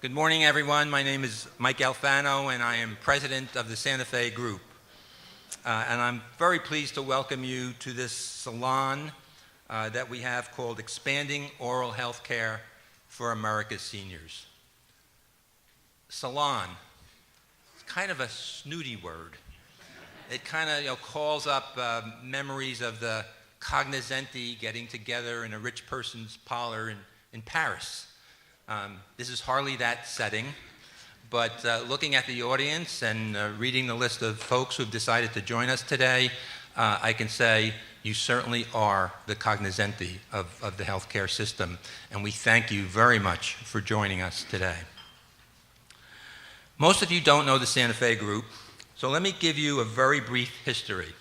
Good morning, everyone. My name is Mike Alfano, and I am president of the Santa Fe Group. And I'm very pleased to welcome you to this salon that we have called Expanding Oral Health Care for America's Seniors. Salon, it's kind of a snooty word. It kind of calls up memories of the cognoscenti getting together in a rich person's parlor in Paris. This is hardly that setting, but looking at the audience and reading the list of folks who've decided to join us today, I can say you certainly are the cognoscenti of the healthcare system, and we thank you very much for joining us today. Most of you don't know the Santa Fe Group, so let me give you a very brief history.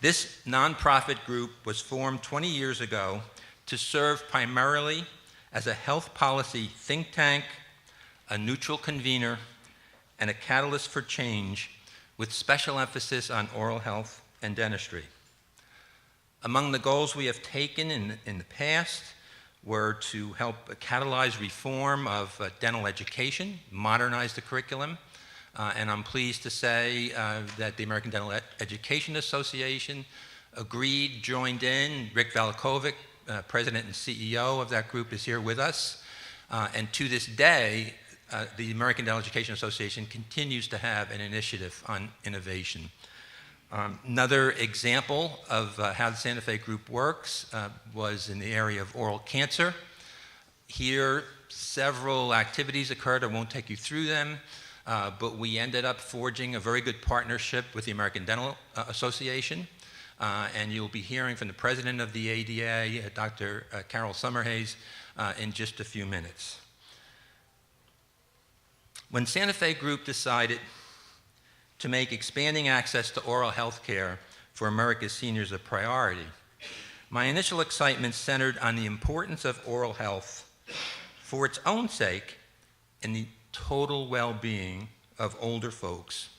This nonprofit group was formed 20 years ago to serve primarily as a health policy think tank, a neutral convener, and a catalyst for change with special emphasis on oral health and dentistry. Among the goals we have taken in the past were to help catalyze reform of dental education, modernize the curriculum, and I'm pleased to say that the American Dental Education Association agreed, joined in. Rick Valakovic, President and CEO of that group, is here with us. And to this day, the American Dental Education Association continues to have an initiative on innovation. Another example of how the Santa Fe Group works was in the area of oral cancer. Here, several activities occurred. I won't take you through them, but we ended up forging a very good partnership with the American Dental Association. And you'll be hearing from the president of the ADA, Dr. Carol Summerhays, in just a few minutes. When Santa Fe Group decided to make expanding access to oral health care for America's seniors a priority, my initial excitement centered on the importance of oral health for its own sake and the total well-being of older folks,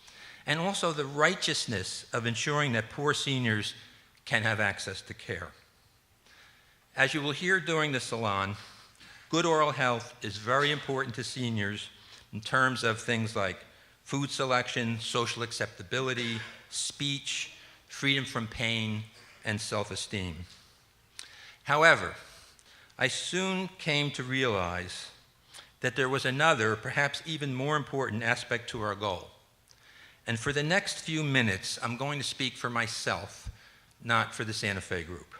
and also the righteousness of ensuring that poor seniors can have access to care. As you will hear during the salon, good oral health is very important to seniors in terms of things like food selection, social acceptability, speech, freedom from pain, and self-esteem. However, I soon came to realize that there was another, perhaps even more important aspect to our goal. And for the next few minutes, I'm going to speak for myself, not for the Santa Fe Group.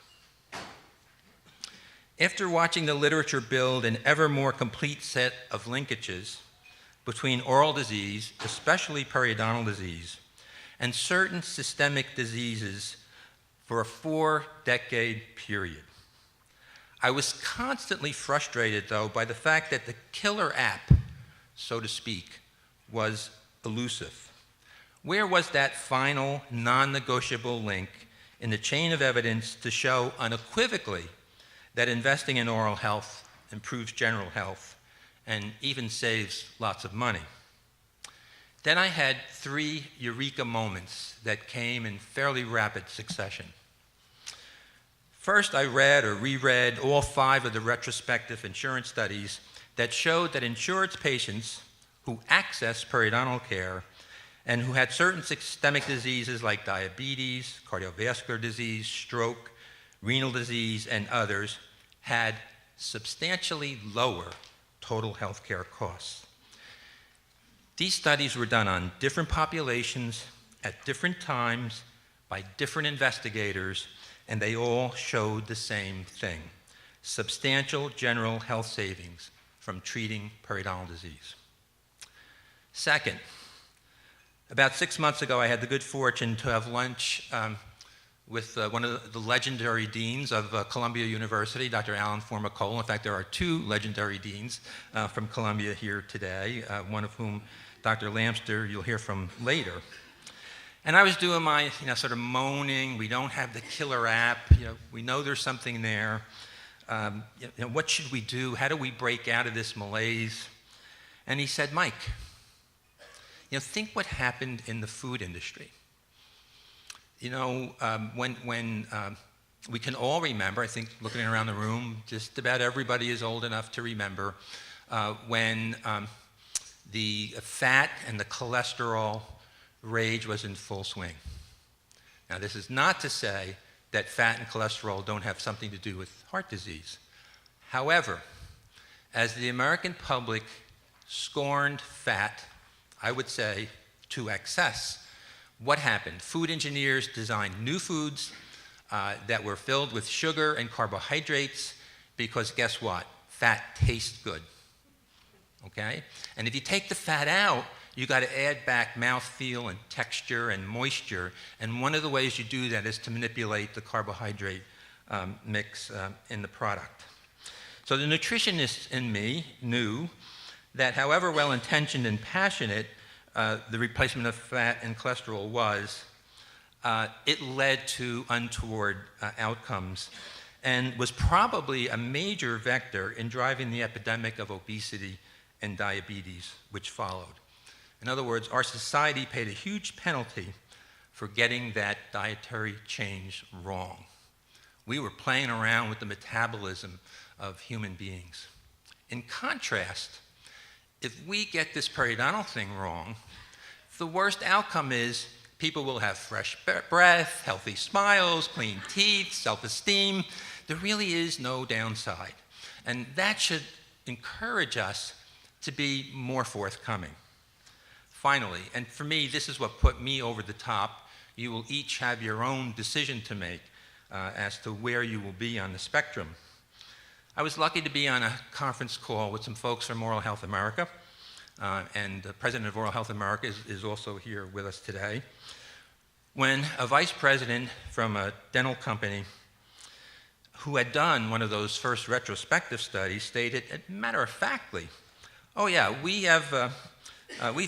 After watching the literature build an ever more complete set of linkages between oral disease, especially periodontal disease, and certain systemic diseases for a 4-decade period, I was constantly frustrated, though, by the fact that the killer app, so to speak, was elusive. Where was that final, non-negotiable link in the chain of evidence to show unequivocally that investing in oral health improves general health and even saves lots of money? Then I had 3 eureka moments that came in fairly rapid succession. First, I read or reread all 5 of the retrospective insurance studies that showed that insurance patients who access periodontal care and who had certain systemic diseases like diabetes, cardiovascular disease, stroke, renal disease, and others had substantially lower total health care costs. These studies were done on different populations at different times by different investigators, and they all showed the same thing: substantial general health savings from treating periodontal disease. Second, about 6 months ago, I had the good fortune to have lunch with one of the legendary deans of Columbia University, Dr. Alan Formicola. In fact, there are 2 legendary deans from Columbia here today, one of whom, Dr. Lamster, you'll hear from later. And I was doing my, sort of moaning, we don't have the killer app, we know there's something there. What should we do? How do we break out of this malaise? And he said, Mike, think what happened in the food industry. When we can all remember, I think looking around the room, just about everybody is old enough to remember when the fat and the cholesterol rage was in full swing. Now, this is not to say that fat and cholesterol don't have something to do with heart disease. However, as the American public scorned fat, I would say, to excess, what happened? Food engineers designed new foods that were filled with sugar and carbohydrates because guess what? Fat tastes good, okay? And if you take the fat out, you got to add back mouthfeel and texture and moisture, and one of the ways you do that is to manipulate the carbohydrate mix in the product. So the nutritionist in me knew that however well-intentioned and passionate the replacement of fat and cholesterol was, it led to untoward outcomes and was probably a major vector in driving the epidemic of obesity and diabetes, which followed. In other words, our society paid a huge penalty for getting that dietary change wrong. We were playing around with the metabolism of human beings. In contrast, if we get this periodontal thing wrong, the worst outcome is people will have fresh breath, healthy smiles, clean teeth, self-esteem. There really is no downside. And that should encourage us to be more forthcoming. Finally, and for me, this is what put me over the top. You will each have your own decision to make as to where you will be on the spectrum. I was lucky to be on a conference call with some folks from Oral Health America, and the president of Oral Health America is also here with us today, when a vice president from a dental company who had done one of those first retrospective studies stated, matter-of-factly, oh yeah, we've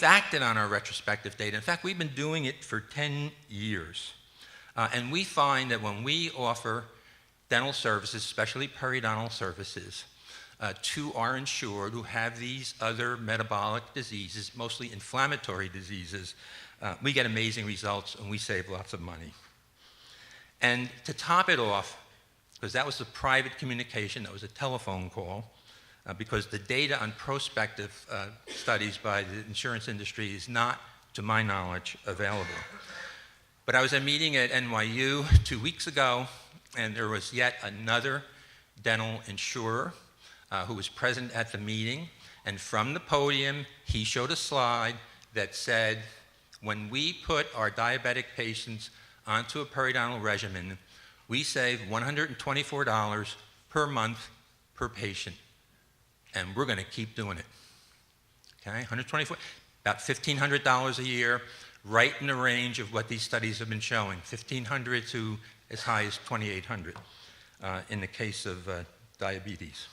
acted on our retrospective data. In fact, we've been doing it for 10 years. And we find that when we offer dental services, especially periodontal services, to our insured who have these other metabolic diseases, mostly inflammatory diseases, we get amazing results and we save lots of money. And to top it off, because that was a private communication, that was a telephone call, because the data on prospective studies by the insurance industry is not, to my knowledge, available. But I was at a meeting at NYU 2 weeks ago, and there was yet another dental insurer who was present at the meeting, and from the podium, he showed a slide that said, when we put our diabetic patients onto a periodontal regimen, we save $124 per month per patient. And we're going to keep doing it. Okay, 124, about $1,500 a year, right in the range of what these studies have been showing, $1,500 to as high as $2,800 in the case of diabetes.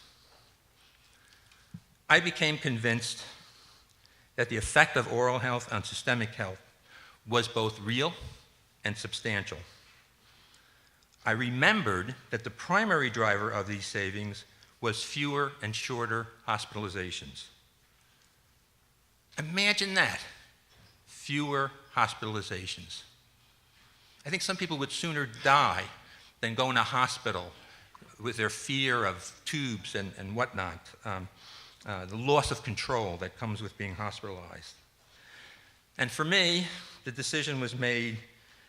I became convinced that the effect of oral health on systemic health was both real and substantial. I remembered that the primary driver of these savings was fewer and shorter hospitalizations. Imagine that, fewer hospitalizations. I think some people would sooner die than go in a hospital with their fear of tubes and whatnot, the loss of control that comes with being hospitalized. And for me, the decision was made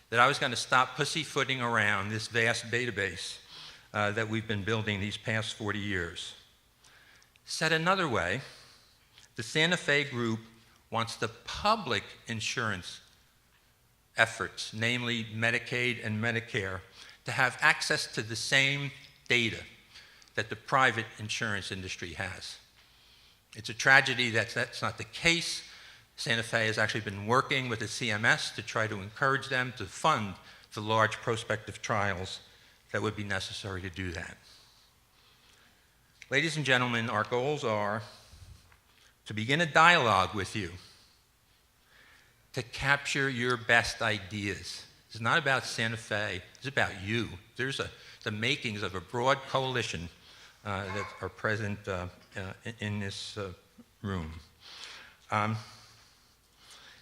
that I was going to stop pussyfooting around this vast database that we've been building these past 40 years. Said another way, the Santa Fe group wants the public insurance efforts, namely Medicaid and Medicare, to have access to the same data that the private insurance industry has. It's a tragedy that that's not the case. Santa Fe has actually been working with the CMS to try to encourage them to fund the large prospective trials that would be necessary to do that. Ladies and gentlemen, our goals are to begin a dialogue with you, to capture your best ideas. It's not about Santa Fe, it's about you. There's the makings of a broad coalition that are present in this room.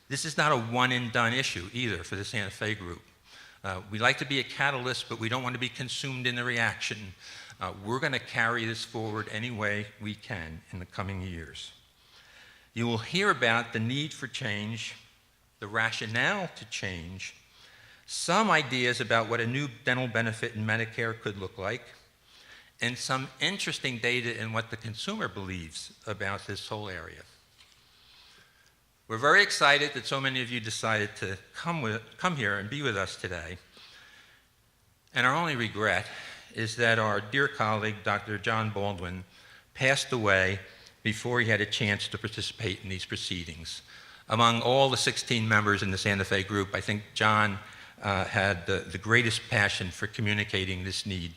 This is not a one-and-done issue either for the Santa Fe group. We like to be a catalyst, but we don't want to be consumed in the reaction. We're going to carry this forward any way we can in the coming years. You will hear about the need for change, the rationale to change, some ideas about what a new dental benefit in Medicare could look like, and some interesting data in what the consumer believes about this whole area. We're very excited that so many of you decided to come here and be with us today. And our only regret is that our dear colleague, Dr. John Baldwin, passed away before he had a chance to participate in these proceedings. Among all the 16 members in the Santa Fe group, I think John had the greatest passion for communicating this need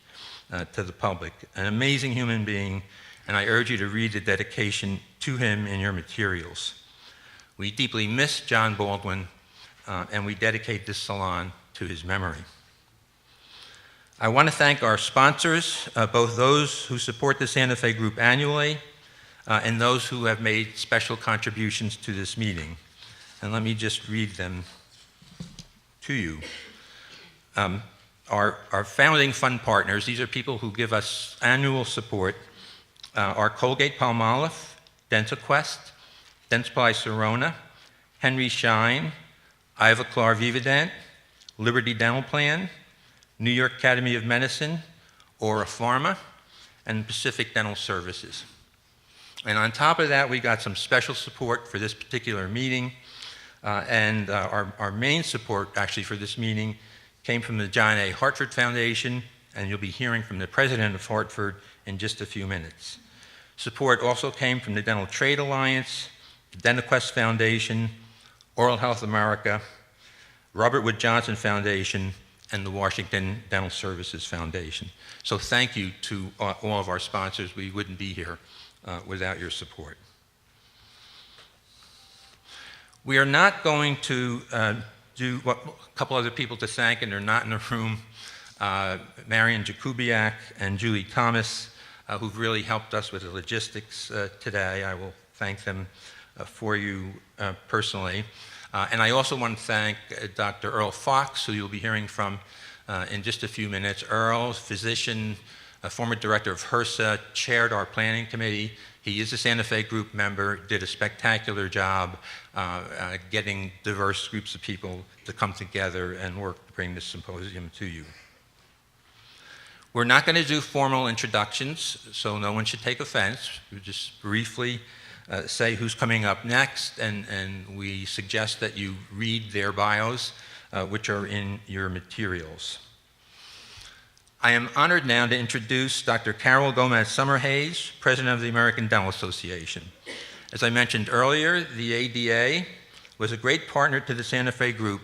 to the public. An amazing human being, and I urge you to read the dedication to him in your materials. We deeply miss John Baldwin, and we dedicate this salon to his memory. I want to thank our sponsors, both those who support the Santa Fe Group annually and those who have made special contributions to this meeting. And let me just read them to you. Our founding fund partners, these are people who give us annual support, are Colgate-Palmolive, DentaQuest, Dentsply Sirona, Henry Schein, Ivoclar Vivadent, Liberty Dental Plan, New York Academy of Medicine, Aura Pharma, and Pacific Dental Services. And on top of that, we got some special support for this particular meeting, and our main support actually for this meeting came from the John A. Hartford Foundation, and you'll be hearing from the president of Hartford in just a few minutes. Support also came from the Dental Trade Alliance, the DentaQuest Foundation, Oral Health America, Robert Wood Johnson Foundation, and the Washington Dental Services Foundation. So thank you to all of our sponsors. We wouldn't be here without your support. We are not going to do a couple other people to thank, and they're not in the room, Marion Jakubiak and Julie Thomas, who've really helped us with the logistics today. I will thank them for you personally. And I also want to thank Dr. Earl Fox, who you'll be hearing from in just a few minutes. Earl, physician, a former director of HRSA, chaired our planning committee. He is a Santa Fe Group member, did a spectacular job getting diverse groups of people to come together and work to bring this symposium to you. We're not going to do formal introductions, so no one should take offense. We'll just briefly say who's coming up next, and we suggest that you read their bios, which are in your materials. I am honored now to introduce Dr. Carol Gomez Summerhays, President of the American Dental Association. As I mentioned earlier, the ADA was a great partner to the Santa Fe Group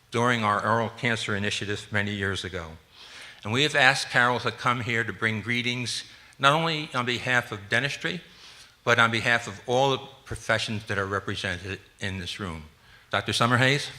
during our oral cancer initiative many years ago. And we have asked Carol to come here to bring greetings, not only on behalf of dentistry, but on behalf of all the professions that are represented in this room. Dr. Summerhays?